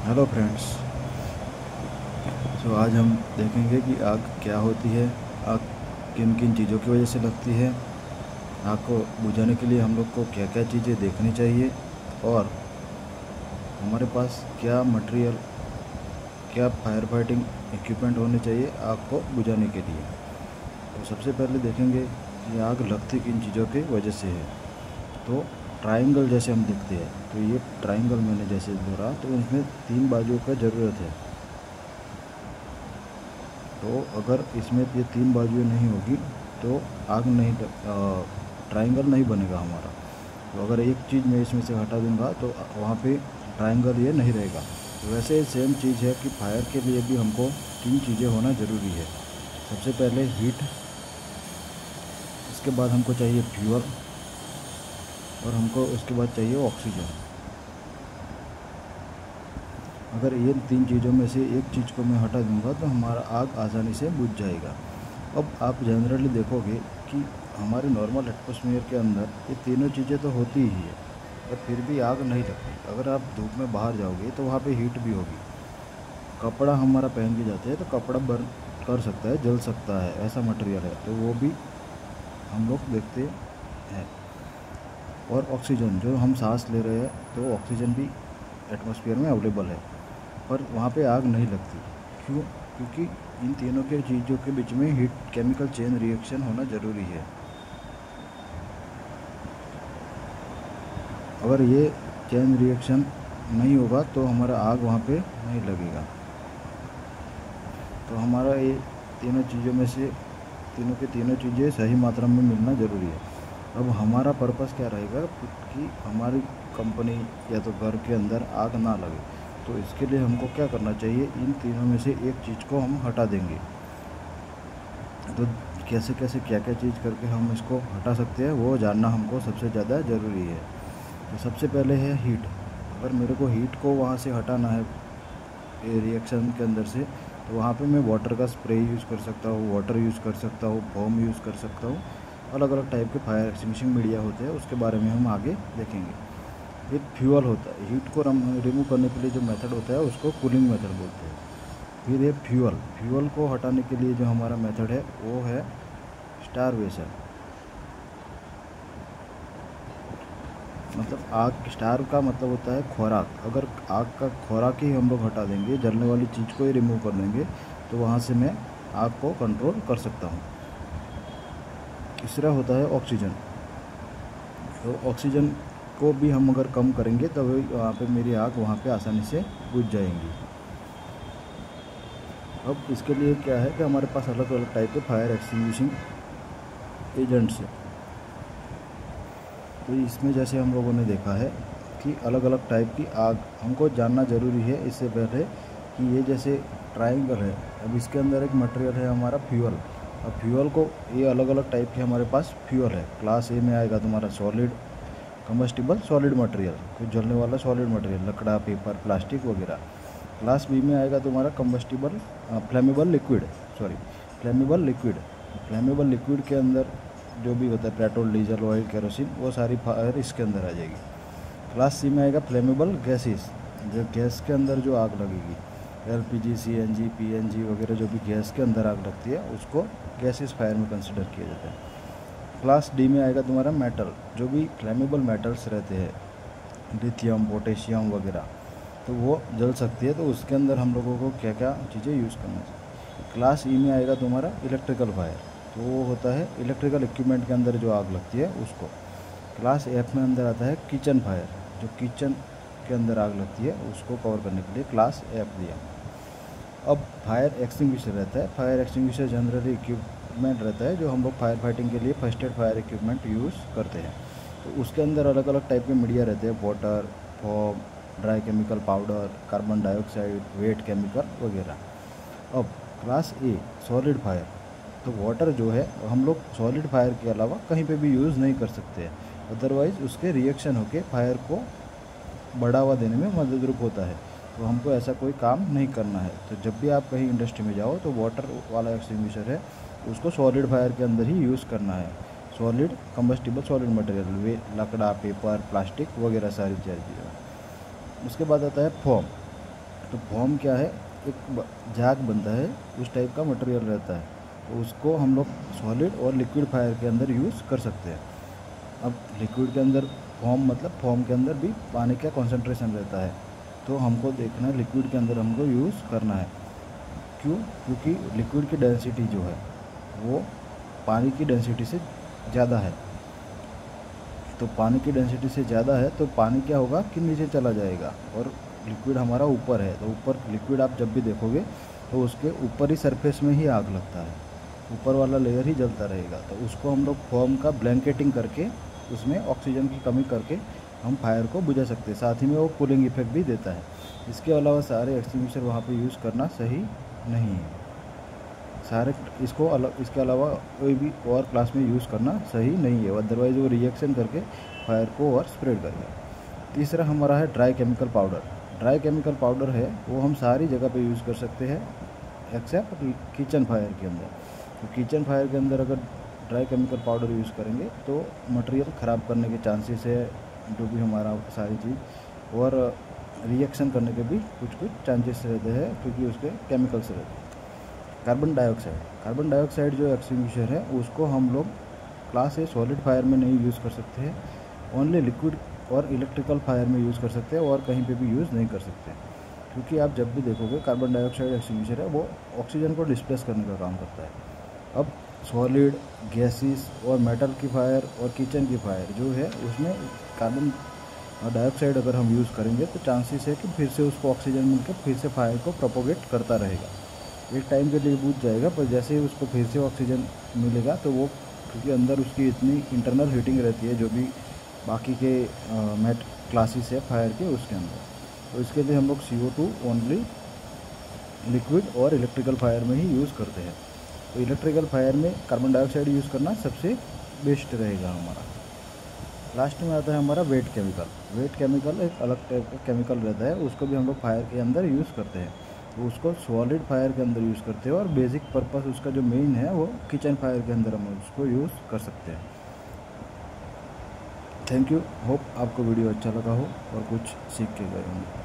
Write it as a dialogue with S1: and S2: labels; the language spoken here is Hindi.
S1: Hello friends. आज हम देखेंगे कि आग क्या होती है, आग किन किन चीज़ों की वजह से लगती है, आग को बुझाने के लिए हम लोग को क्या क्या चीज़ें देखनी चाहिए और हमारे पास क्या मटेरियल, क्या फायर फाइटिंग इक्विपमेंट होने चाहिए आग को बुझाने के लिए। तो सबसे पहले देखेंगे कि आग लगती किन चीज़ों की वजह से है। तो ट्रायंगल जैसे हम देखते हैं, तो ये ट्रायंगल मैंने जैसे बोला, तो इसमें 3 बाजुओं का ज़रूरत है। तो अगर इसमें ये 3 बाजुएं नहीं होगी तो आग नहीं ट्रायंगल नहीं बनेगा हमारा। तो अगर एक चीज़ मैं इसमें से हटा दूंगा तो वहाँ पे ट्रायंगल ये नहीं रहेगा। तो वैसे सेम चीज़ है कि फायर के लिए भी हमको 3 चीज़ें होना ज़रूरी है। सबसे पहले हीट, इसके बाद हमको चाहिए फ्यूल और हमको उसके बाद चाहिए ऑक्सीजन। अगर ये 3 चीज़ों में से एक चीज़ को मैं हटा दूंगा तो हमारा आग आसानी से बुझ जाएगा। अब आप जनरली देखोगे कि हमारे नॉर्मल एटमॉस्फेयर के अंदर ये तीनों चीज़ें तो होती ही है, पर फिर भी आग नहीं लगती। अगर आप धूप में बाहर जाओगे तो वहाँ पे हीट भी होगी। कपड़ा हमारा पहन के जाते हैं तो कपड़ा बर्न कर सकता है, जल सकता है, ऐसा मटेरियल है, तो वो भी हम लोग देखते हैं। और ऑक्सीजन जो हम सांस ले रहे हैं, तो ऑक्सीजन भी एटमॉस्फेयर में अवेलेबल है, पर वहाँ पे आग नहीं लगती। क्यों? क्योंकि इन तीनों के चीज़ों के बीच में हीट केमिकल चेन रिएक्शन होना ज़रूरी है। अगर ये चेन रिएक्शन नहीं होगा तो हमारा आग वहाँ पे नहीं लगेगा। तो हमारा ये तीनों चीज़ों में से तीनों के तीनों चीज़ें सही मात्रा में मिलना ज़रूरी है। अब हमारा पर्पस क्या रहेगा कि हमारी कंपनी या तो घर के अंदर आग ना लगे। तो इसके लिए हमको क्या करना चाहिए, इन तीनों में से एक चीज़ को हम हटा देंगे। तो कैसे कैसे क्या क्या चीज़ करके हम इसको हटा सकते हैं वो जानना हमको सबसे ज़्यादा ज़रूरी है। तो सबसे पहले है हीट। अगर मेरे को हीट को वहाँ से हटाना है रिएक्शन के अंदर से, तो वहाँ पे मैं वाटर का स्प्रे यूज़ कर सकता हूँ, वाटर यूज़ कर सकता हूँ, फोम यूज़ कर सकता हूँ। अलग अलग टाइप के फायर एक्सटिंग्विशिंग मीडिया होते हैं, उसके बारे में हम आगे देखेंगे। फिर फ्यूल होता है, हीट को रिमूव करने के लिए जो मेथड होता है उसको कूलिंग मेथड बोलते हैं। फिर ये फ्यूल को हटाने के लिए जो हमारा मेथड है वो है स्टारवेशन। मतलब आग, स्टार का मतलब होता है खुराक। अगर आग का खुराक ही हम लोग हटा देंगे, जलने वाली चीज़ को ही रिमूव कर देंगे, तो वहाँ से मैं आग को कंट्रोल कर सकता हूँ। तीसरा होता है ऑक्सीजन। तो ऑक्सीजन को भी हम अगर कम करेंगे तब वहाँ पे मेरी आग वहाँ पे आसानी से बुझ जाएंगी। अब इसके लिए क्या है कि हमारे पास अलग अलग टाइप के फायर एक्सटिंग्विशिंग एजेंट्स हैं। तो इसमें जैसे हम लोगों ने देखा है कि अलग अलग टाइप की आग हमको जानना ज़रूरी है इससे पहले कि ये जैसे ट्रायंगल है, अब इसके अंदर एक मटेरियल है हमारा फ्यूल। अब फ्यूल को ये अलग अलग टाइप के हमारे पास फ्यूल है। क्लास ए में आएगा तुम्हारा सॉलिड कम्बस्टिबल सॉलिड मटेरियल, कुछ जलने वाला सॉलिड मटेरियल, लकड़ा, पेपर, प्लास्टिक वगैरह। क्लास बी में आएगा तुम्हारा combustible flammable liquid, sorry flammable liquid. Flammable liquid के अंदर जो भी होता है पेट्रोल, डीजल, ऑयल, केरोसिन, वो सारी फायर इसके अंदर आ जाएगी। क्लास सी में आएगा फ्लेमेबल गैसेस, जो गैस के अंदर जो आग लगेगी, एलपीजी, सीएनजी, पीएनजी वगैरह जो भी गैस के अंदर आग लगती है उसको गैसेस फायर में कंसिडर किया जाता है। क्लास डी में आएगा तुम्हारा मेटल, जो भी फ्लेमेबल मेटल्स रहते हैं, लिथियम, पोटेशियम वगैरह, तो वो जल सकती है। तो उसके अंदर हम लोगों को क्या क्या चीज़ें यूज़ करना चाहिए। क्लास ई में आएगा तुम्हारा इलेक्ट्रिकल फायर, तो वो होता है इलेक्ट्रिकल इक्विपमेंट के अंदर जो आग लगती है उसको। क्लास एफ में अंदर आता है किचन फायर, जो किचन के अंदर आग लगती है उसको कवर करने के लिए क्लास एफ दिया। अब फायर एक्सटिंग्विशर रहता है। फायर एक्सटिंग्विशर जनरली इक्विपमेंट रहता है जो हम लोग फायर फाइटिंग के लिए first aid fire equipment use करते हैं। तो उसके अंदर अलग अलग टाइप के मीडिया रहते हैं, water, form, dry chemical powder, carbon dioxide, wait chemical वगैरह। अब क्लास ए सॉलिड फायर, तो वाटर जो है हम लोग सॉलिड फायर के अलावा कहीं पे भी यूज़ नहीं कर सकते हैं, अदरवाइज़ उसके रिएक्शन होके फायर को बढ़ावा देने में मददरूप होता है। तो हमको ऐसा कोई काम नहीं करना है। तो जब भी आप कहीं इंडस्ट्री में जाओ तो वाटर वाला एक्सटिंग्विशर है उसको सॉलिड फायर के अंदर ही यूज़ करना है। सॉलिड कम्बस्टिबल सॉलिड मटेरियल, वे लकड़ा, पेपर, प्लास्टिक वगैरह सारी चीज़ें। उसके बाद आता है फोम। तो फोम क्या है, एक झाग बनता है, उस टाइप का मटेरियल रहता है, तो उसको हम लोग सॉलिड और लिक्विड फायर के अंदर यूज़ कर सकते हैं। अब लिक्विड के अंदर फोम, मतलब फोम के अंदर भी पानी का कॉन्सेंट्रेशन रहता है, तो हमको देखना है लिक्विड के अंदर हमको यूज़ करना है। क्यों? क्योंकि लिक्विड की डेंसिटी जो है वो पानी की डेंसिटी से ज़्यादा है। तो पानी की डेंसिटी से ज़्यादा है तो पानी क्या होगा कि नीचे चला जाएगा, और लिक्विड हमारा ऊपर है, तो ऊपर लिक्विड आप जब भी देखोगे तो उसके ऊपर ही सरफेस में ही आग लगता है, ऊपर वाला लेयर ही जलता रहेगा। तो उसको हम लोग फोम का ब्लैंकेटिंग करके उसमें ऑक्सीजन की कमी करके हम फायर को बुझा सकते हैं। साथ ही में वो कूलिंग इफेक्ट भी देता है। इसके अलावा सारे एक्सटिंग्विशर वहाँ पे यूज़ करना सही नहीं है। सारे इसको अलग, इसके अलावा कोई भी और क्लास में यूज़ करना सही नहीं है, अदरवाइज़ वो रिएक्शन करके फायर को और स्प्रेड करेगा। तीसरा हमारा है dry chemical powder. Dry chemical powder है वो हम सारी जगह पे यूज़ कर सकते हैं एक्सेप्ट किचन फायर के अंदर। तो किचन फायर के अंदर अगर ड्राई केमिकल पाउडर यूज़ करेंगे तो मटेरियल ख़राब करने के चांसेस है, जो भी हमारा सारी चीज़, और रिएक्शन करने के भी कुछ चांसेस रहते हैं क्योंकि उसके केमिकल्स रहते हैं। कार्बन डाइऑक्साइड जो एक्सटिंग्विशर है उसको हम लोग क्लास ए सॉलिड फायर में नहीं यूज़ कर सकते हैं, ओनली लिक्विड और इलेक्ट्रिकल फायर में यूज़ कर सकते हैं, और कहीं पे भी यूज़ नहीं कर सकते। क्योंकि आप जब भी देखोगे कार्बन डाइऑक्साइड एक्सटिंग्विशर है वो ऑक्सीजन को डिस्प्लेस करने का काम करता है। अब सॉलिड, गैसेस और मेटल की फायर और किचन की फायर जो है उसमें कार्बन डाइऑक्साइड अगर हम यूज़ करेंगे तो चांसेस है कि फिर से उसको ऑक्सीजन मिलकर फिर से फायर को प्रोपोगेट करता रहेगा। एक टाइम के लिए बुझ जाएगा, पर जैसे ही उसको फिर से ऑक्सीजन मिलेगा तो वो, क्योंकि अंदर उसकी इतनी इंटरनल हीटिंग रहती है जो भी बाकी के मेट क्लासेस है फायर के उसके अंदर, तो इसके लिए हम लोग CO2 ओनली लिक्विड और इलेक्ट्रिकल फायर में ही यूज़ करते हैं। तो इलेक्ट्रिकल फायर में कार्बन डाइऑक्साइड यूज़ करना सबसे बेस्ट रहेगा हमारा। लास्ट में आता है हमारा वेट केमिकल। वेट केमिकल एक अलग टाइप का केमिकल रहता है, उसको भी हम लोग फायर के अंदर यूज़ करते हैं। तो उसको सॉलिड फायर के अंदर यूज़ करते हैं, और बेसिक पर्पस उसका जो मेन है वो किचन फायर के अंदर हम उसको यूज़ कर सकते हैं। थैंक यू, होप आपको वीडियो अच्छा लगा हो और कुछ सीख के गए होंगे।